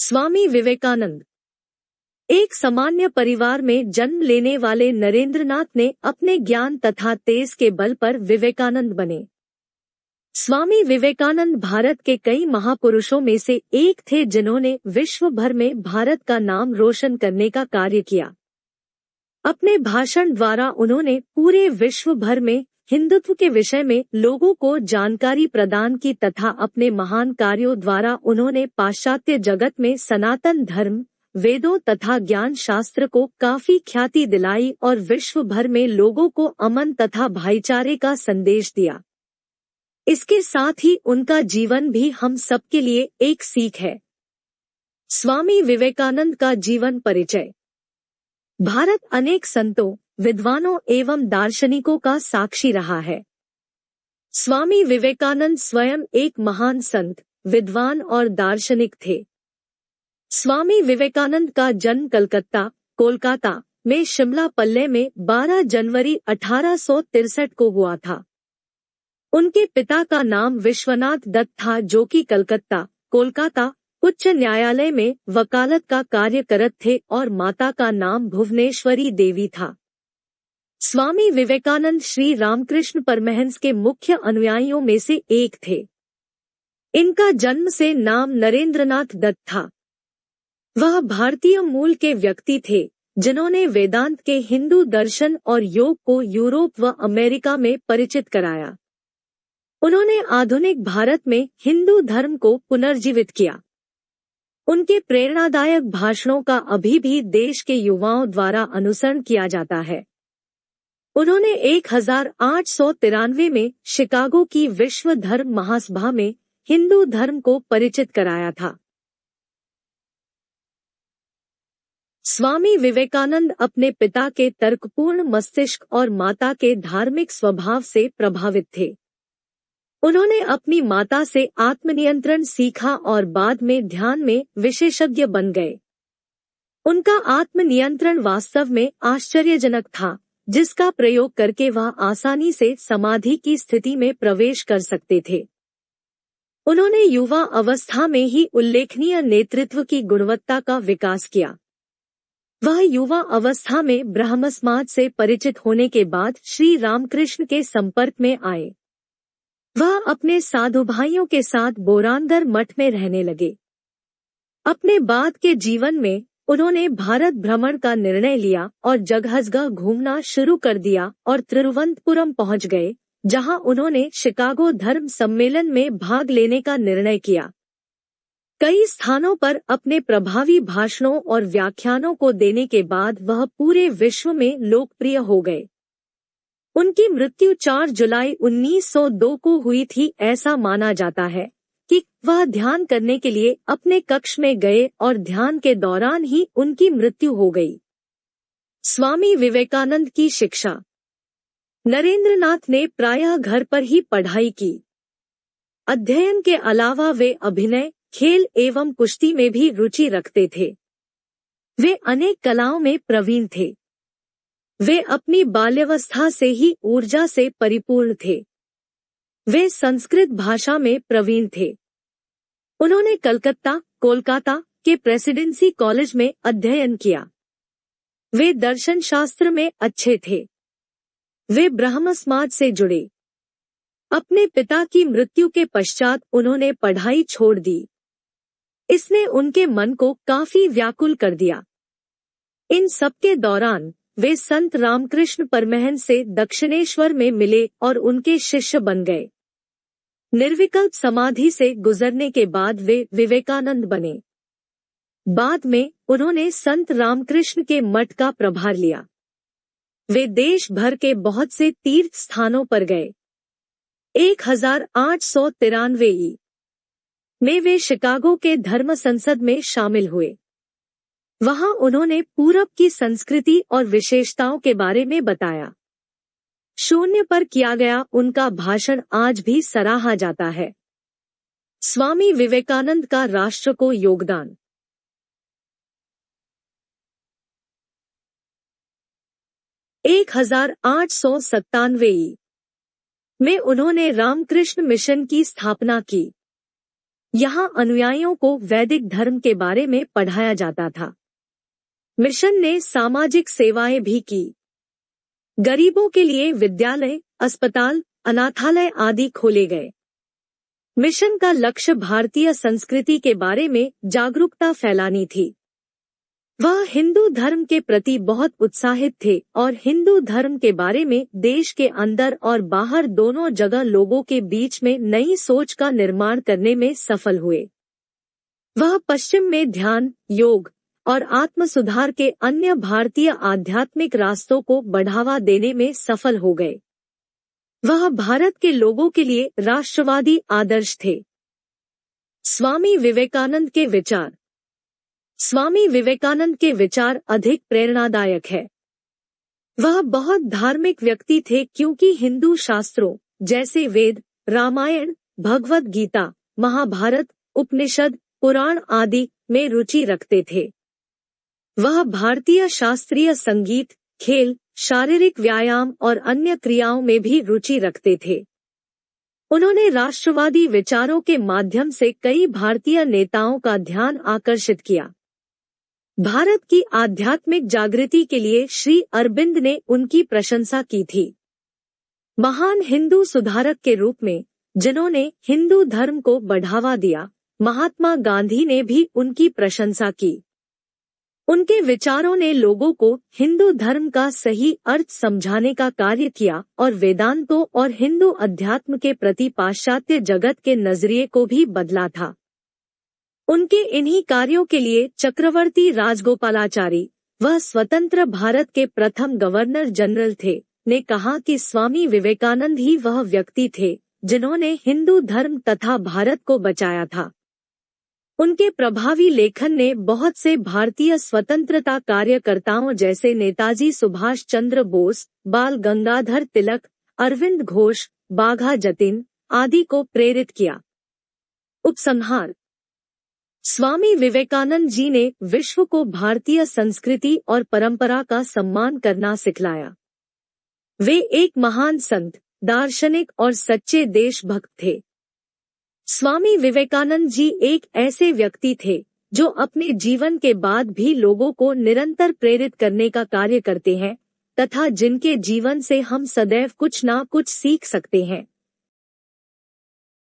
स्वामी विवेकानंद एक सामान्य परिवार में जन्म लेने वाले नरेंद्रनाथ ने अपने ज्ञान तथा तेज के बल पर विवेकानंद बने। स्वामी विवेकानंद भारत के कई महापुरुषों में से एक थे जिन्होंने विश्व भर में भारत का नाम रोशन करने का कार्य किया। अपने भाषण द्वारा उन्होंने पूरे विश्व भर में हिंदुत्व के विषय में लोगों को जानकारी प्रदान की तथा अपने महान कार्यों द्वारा उन्होंने पाश्चात्य जगत में सनातन धर्म, वेदों तथा ज्ञान शास्त्र को काफी ख्याति दिलाई और विश्व भर में लोगों को अमन तथा भाईचारे का संदेश दिया। इसके साथ ही उनका जीवन भी हम सबके लिए एक सीख है। स्वामी विवेकानंद का जीवन परिचय। भारत अनेक संतों, विद्वानों एवं दार्शनिकों का साक्षी रहा है। स्वामी विवेकानंद स्वयं एक महान संत, विद्वान और दार्शनिक थे। स्वामी विवेकानंद का जन्म कोलकाता में शिमला पल्ले में 12 जनवरी 1863 को हुआ था। उनके पिता का नाम विश्वनाथ दत्त था, जो कि कोलकाता उच्च न्यायालय में वकालत का कार्य करत थे, और माता का नाम भुवनेश्वरी देवी था। स्वामी विवेकानंद श्री रामकृष्ण परमहंस के मुख्य अनुयायियों में से एक थे। इनका जन्म से नाम नरेंद्रनाथ दत्त था। वह भारतीय मूल के व्यक्ति थे जिन्होंने वेदांत के हिंदू दर्शन और योग को यूरोप व अमेरिका में परिचित कराया। उन्होंने आधुनिक भारत में हिंदू धर्म को पुनर्जीवित किया। उनके प्रेरणादायक भाषणों का अभी भी देश के युवाओं द्वारा अनुसरण किया जाता है। उन्होंने 1893 में शिकागो की विश्व धर्म महासभा में हिंदू धर्म को परिचित कराया था। स्वामी विवेकानंद अपने पिता के तर्कपूर्ण मस्तिष्क और माता के धार्मिक स्वभाव से प्रभावित थे। उन्होंने अपनी माता से आत्मनियंत्रण सीखा और बाद में ध्यान में विशेषज्ञ बन गए। उनका आत्मनियंत्रण वास्तव में आश्चर्यजनक था, जिसका प्रयोग करके वह आसानी से समाधि की स्थिति में प्रवेश कर सकते थे। उन्होंने युवा अवस्था में ही उल्लेखनीय नेतृत्व की गुणवत्ता का विकास किया। वह युवा अवस्था में ब्रह्म समाज से परिचित होने के बाद श्री रामकृष्ण के संपर्क में आए। वह अपने साधु भाइयों के साथ बोरांदर मठ में रहने लगे। अपने बाद के जीवन में उन्होंने भारत भ्रमण का निर्णय लिया और जगह घूमना शुरू कर दिया और तिरुवनंतपुरम पहुंच गए, जहां उन्होंने शिकागो धर्म सम्मेलन में भाग लेने का निर्णय किया। कई स्थानों पर अपने प्रभावी भाषणों और व्याख्यानों को देने के बाद वह पूरे विश्व में लोकप्रिय हो गए। उनकी मृत्यु 4 जुलाई 1902 को हुई थी। ऐसा माना जाता है कि वह ध्यान करने के लिए अपने कक्ष में गए और ध्यान के दौरान ही उनकी मृत्यु हो गई। स्वामी विवेकानंद की शिक्षा। नरेंद्रनाथ ने प्रायः घर पर ही पढ़ाई की। अध्ययन के अलावा वे अभिनय, खेल एवं कुश्ती में भी रुचि रखते थे। वे अनेक कलाओं में प्रवीण थे। वे अपनी बाल्यावस्था से ही ऊर्जा से परिपूर्ण थे। वे संस्कृत भाषा में प्रवीण थे। उन्होंने कोलकाता के प्रेसिडेंसी कॉलेज में अध्ययन किया। वे दर्शन शास्त्र में अच्छे थे। वे ब्रह्म समाज से जुड़े। अपने पिता की मृत्यु के पश्चात उन्होंने पढ़ाई छोड़ दी। इसने उनके मन को काफी व्याकुल कर दिया। इन सबके दौरान वे संत रामकृष्ण परमहंस से दक्षिणेश्वर में मिले और उनके शिष्य बन गए। निर्विकल्प समाधि से गुजरने के बाद वे विवेकानंद बने। बाद में उन्होंने संत रामकृष्ण के मठ का प्रभार लिया। वे देश भर के बहुत से तीर्थ स्थानों पर गए। 1893 में वे शिकागो के धर्म संसद में शामिल हुए। वहां उन्होंने पूरब की संस्कृति और विशेषताओं के बारे में बताया। शून्य पर किया गया उनका भाषण आज भी सराहा जाता है। स्वामी विवेकानंद का राष्ट्र को योगदान। 1897 में उन्होंने रामकृष्ण मिशन की स्थापना की। यहाँ अनुयायियों को वैदिक धर्म के बारे में पढ़ाया जाता था। मिशन ने सामाजिक सेवाएं भी की। गरीबों के लिए विद्यालय, अस्पताल, अनाथालय आदि खोले गए। मिशन का लक्ष्य भारतीय संस्कृति के बारे में जागरूकता फैलानी थी। वह हिंदू धर्म के प्रति बहुत उत्साहित थे और हिंदू धर्म के बारे में देश के अंदर और बाहर दोनों जगह लोगों के बीच में नई सोच का निर्माण करने में सफल हुए। वह पश्चिम में ध्यान, योग और आत्म सुधार के अन्य भारतीय आध्यात्मिक रास्तों को बढ़ावा देने में सफल हो गए। वह भारत के लोगों के लिए राष्ट्रवादी आदर्श थे। स्वामी विवेकानंद के विचार। स्वामी विवेकानंद के विचार अधिक प्रेरणादायक है। वह बहुत धार्मिक व्यक्ति थे क्योंकि हिंदू शास्त्रों जैसे वेद, रामायण, भगवद गीता, महाभारत, उपनिषद, पुराण आदि में रुचि रखते थे। वह भारतीय शास्त्रीय संगीत, खेल, शारीरिक व्यायाम और अन्य क्रियाओं में भी रुचि रखते थे। उन्होंने राष्ट्रवादी विचारों के माध्यम से कई भारतीय नेताओं का ध्यान आकर्षित किया। भारत की आध्यात्मिक जागृति के लिए श्री अरविंद ने उनकी प्रशंसा की थी। महान हिंदू सुधारक के रूप में जिन्होंने हिंदू धर्म को बढ़ावा दिया, महात्मा गांधी ने भी उनकी प्रशंसा की। उनके विचारों ने लोगों को हिंदू धर्म का सही अर्थ समझाने का कार्य किया और वेदांतों और हिंदू अध्यात्म के प्रति पाश्चात्य जगत के नजरिए को भी बदला था। उनके इन्हीं कार्यों के लिए चक्रवर्ती राजगोपालाचारी, वह स्वतंत्र भारत के प्रथम गवर्नर जनरल थे, ने कहा कि स्वामी विवेकानंद ही वह व्यक्ति थे जिन्होंने हिंदू धर्म तथा भारत को बचाया था। उनके प्रभावी लेखन ने बहुत से भारतीय स्वतंत्रता कार्यकर्ताओं जैसे नेताजी सुभाष चंद्र बोस, बाल गंगाधर तिलक, अरविंद घोष, बाघा जतिन आदि को प्रेरित किया। उपसंहार। स्वामी विवेकानंद जी ने विश्व को भारतीय संस्कृति और परंपरा का सम्मान करना सिखलाया। वे एक महान संत, दार्शनिक और सच्चे देशभक्त थे। स्वामी विवेकानंद जी एक ऐसे व्यक्ति थे जो अपने जीवन के बाद भी लोगों को निरंतर प्रेरित करने का कार्य करते हैं तथा जिनके जीवन से हम सदैव कुछ ना कुछ सीख सकते हैं।